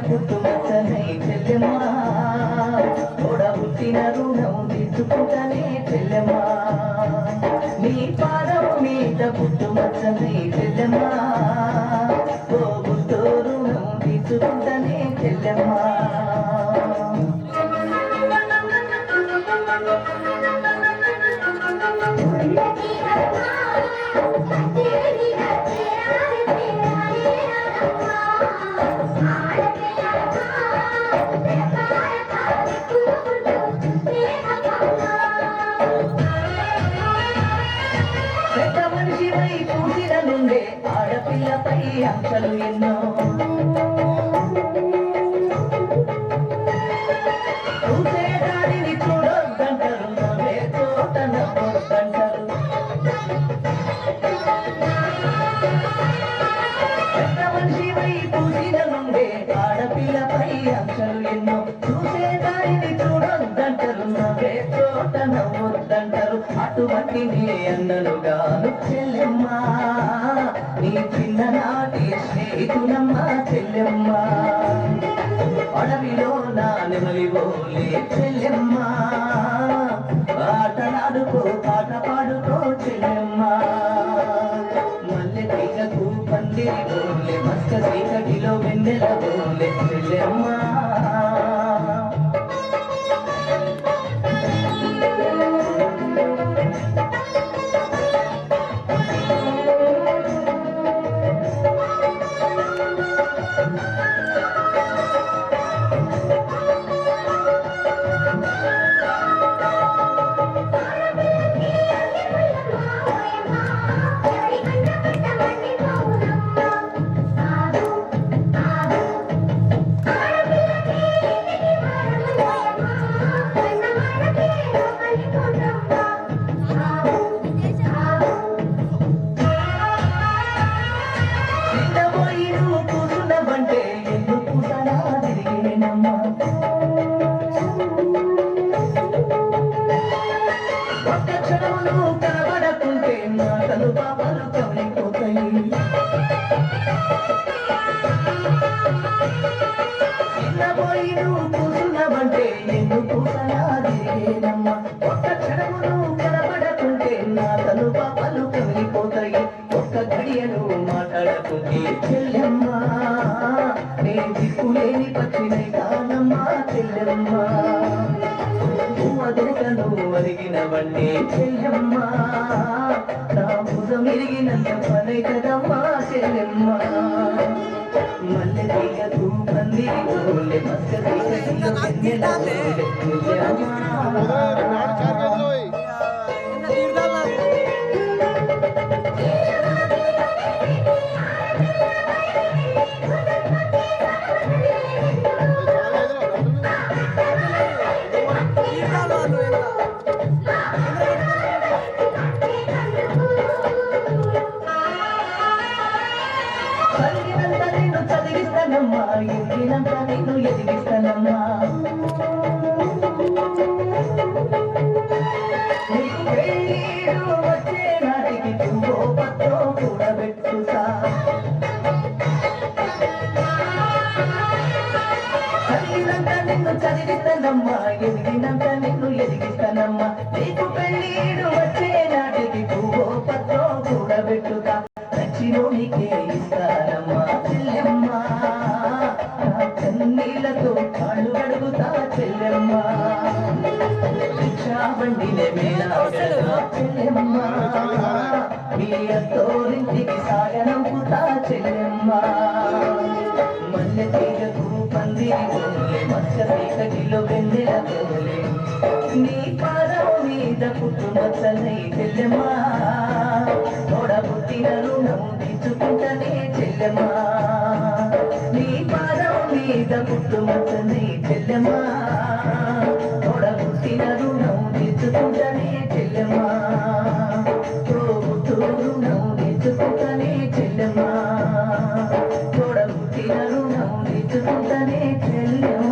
పుట్టుమచ్చనే చెల్లెమ్మ తోడ పుట్టిన రుణం తీర్చుకుంటనే చెల్లెమ్మ నీ పాదం మీద పుట్టుమచ్చనే చెల్లెమ్మ పోగుతో రుణం తీర్చుకుంటనే చెల్లెమ్మ పూసిన నుండే ఆడపిల్లపై అంశలు ఎన్నో చూసే దానిని చూడొద్దంటారు నవ్వే చోట నవ్వొద్దంటారు పెద్ద మనిషిపై పూసిన నుండే ఆడపిల్లపై అంశలు ఎన్నో చూసే దానిని చూడొద్దంటారు నవ్వే చోట నవ్వొద్దంటారు అటువంటి నీ అన్నలుగాను చెల్లెమ్మ నీ చిన్ననాటి స్నేహితులమ్మ చెల్లెమ్మ అడవిలో నా నెమలివోలే చెల్లెమ్మ ఆటలాడుకో పాట పాడుకో చెల్లెమ్మ మల్లె తీగకు పందిరి బోలే మస్క చీకటిలో వెన్నెల బోలే చెల్లెమ్మ కనబడకుంటే మాటలు పాపలు కవిపోతాయి చిన్నపోయి నువ్వు కూసున్నావంటే ఎందుకు కూసనాదిరేనమ్మా ఒక్క క్షణమును కనబడకుంటే మాటలు పాపలు కవిపోతాయి ఒక్క గడియను మాట్లాడకుంటే చెల్లెమ్మ నే దిక్కులేని పచ్చినై కానమ్మా చెల్లెమ్మ అదొకను అరిగినవన్నీ చెల్లెమ్మ నా భుజం ఇరిగినంత పనే కదమ్మా చెల్లెమ్మ మల్లె తీగకు పందిరి గోలె మస్క తీగకు వెన్నెల చదివినంత నిన్ను చదివిస్తానమ్మా ఎదిగినంత నిన్ను ఎదిగిస్తానమ్మా నీకు పెళ్ళీడు వచ్చే నాటికి తుంగో పత్తో కూడబెట్టుతా చదివినంత నిన్ను చదివిస్తానమ్మా ఎదిగినంత నిన్ను ఎదిగిస్తానమ్మా నీకు పెళ్ళీడు వచ్చే నాటికి తుంగో పత్తో కూడబెట్టుతా నచ్చినోనికే ఇస్తానమ్మా చెల్లెమ్మ కన్నీళ్లతో కాళ్ళు అడుగుతా చెల్లెమ్మ రిక్షా బండినే మేళాగా చెల్లెమ్మ మీ అత్తోరింటికి సాగనంపుతా చెల్లెమ్మ మల్లె తీగకు పందిరి గోలే మత్స్య తీగటిలో వెన్నెల గోలే నీ పాదం మీద పుట్టుమచ్చనై చెల్లెమ్మ తోడ పుట్టిన రుణం తీర్చుకుంటనే చెల్లెమ్మ నీ పాదం మీద పుట్టుమచ్చనై చెల్లెమ్మ తోడ పుట్టిన రుణం తీర్చుకుంటనే చెల్లెమ్మ తోబుట్టు రుణం తీర్చుకుంటనే చెల్లెమ్మ తోడ పుట్టిన రుణం తీర్చుకుంటనే చెల్లెమ్మ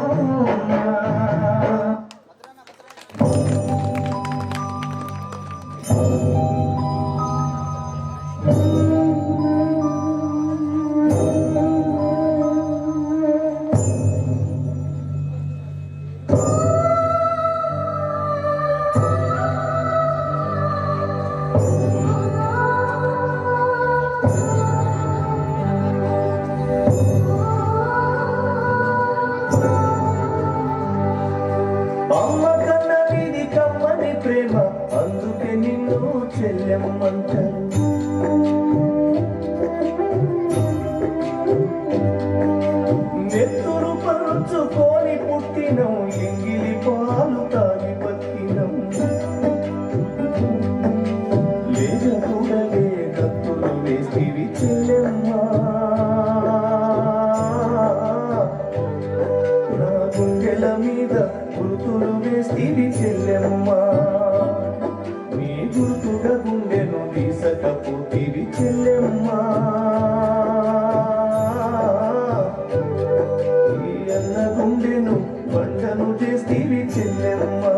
చెల్లెమ్మా నీ గుర్తుగా గుండెను తీసకపోతివి చెల్లెమ్మా ఈ అన్న గుండెను బండను చేస్తీవి చెల్లెమ్మా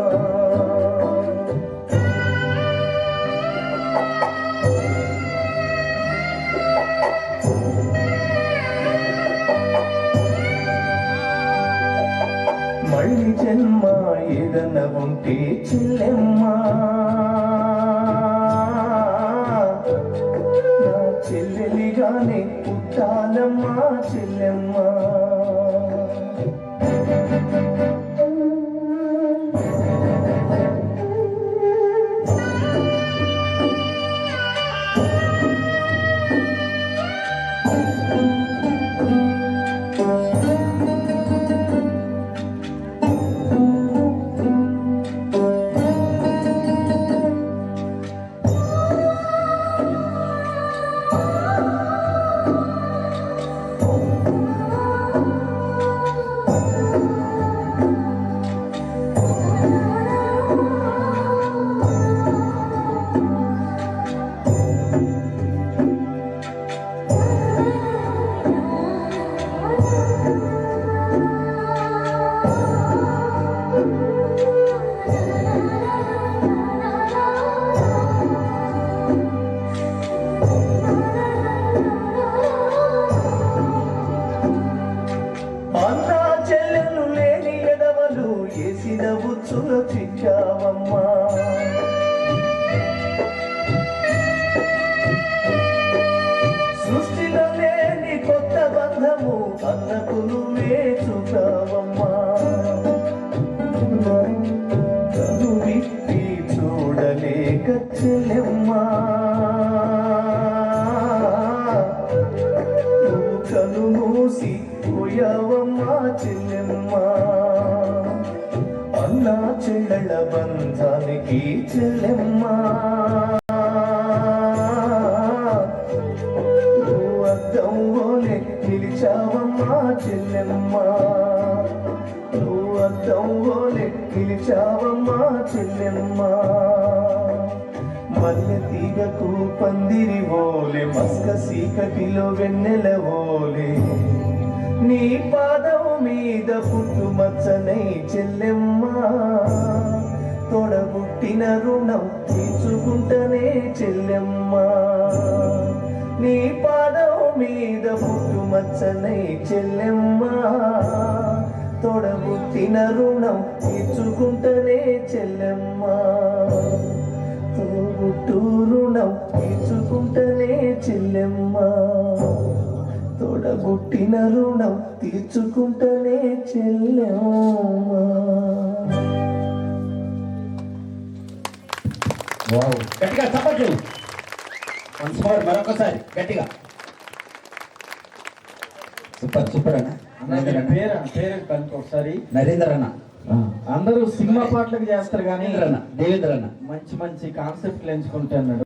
మళ్ళీ జన్మ ఏదన్న ఉంటే చెల్లెమ్మా నా చెల్లెలిగానే పుట్టాలమ్మా చెల్లెమ్మా అన్నా చెల్లెలు లేని ఎడవలు వేసిన ఉచ్చులు చిచ్చావమ్మా సృష్టిలో లేని కొత్త బంధము అన్నకు నువ్వే చూసావమ్మా కను విప్పి చూడలేక చెల్లెమ్మా నువ్వు కను మూసి పోయావమ్మా చెల్లెమ్మా అన్నా చెల్లెళ్ళ బంధానికి చెల్లెమ్మా నువ్వు అద్దం ఓలే నిలిచావమ్మా చెల్లెమ్మా నువ్వు అద్దం ఓలే నిలిచావమ్మా చెల్లెమ్మా మల్లె తీగకు పందిరి ఓలే మస్క సీకటిలో వెన్నెల ఓలే నీ పాదం మీద పుట్టుమచ్చనై చెల్లెమ్మా తొడబుట్టిన రుణం తీర్చుకుంటనే చెల్లెమ్మా నీ పాదం మీద పుట్టుమచ్చనై చెల్లెమ్మా తొడబుట్టిన రుణం తీర్చుకుంటనే చెల్లెమ్మా తోబుట్టు రుణం తీర్చుకుంటనే చెల్లెమ్మా తోడబుట్టిన రుణం తీర్చుకుంటనే చెల్లెమ్మా. గట్టిగా చప్పట్లు వన్స్ మోర్ మరొకసారి గట్టిగా సూపర్ సూపర్ అన్న పేరు కనుక ఒకసారి నరేంద్ర అన్న అందరూ సినిమా పాటలకు చేస్తారు కానీ దేవేంద్ర అన్న మంచి మంచి కాన్సెప్ట్లు ఎంచుకుంటున్నాడు.